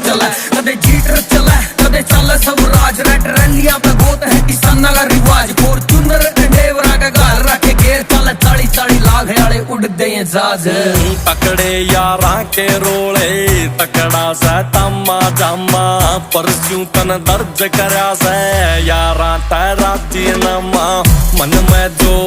चले, कदे जीटर चले कदे चले सब राज। रेड रैलियां पे गोत है किसाना का रिवाज, फॉर्च्यूनर एंडेवरा का घर रखे घेर चले, 40-40 लाख वाले उड़ते हैं जहाज। तकड़े यारा के रोले तकड़ा सा तम्मा जम्मा, परस्यू तन दर्ज करया से यारा तेरा जीनामा। मन में जो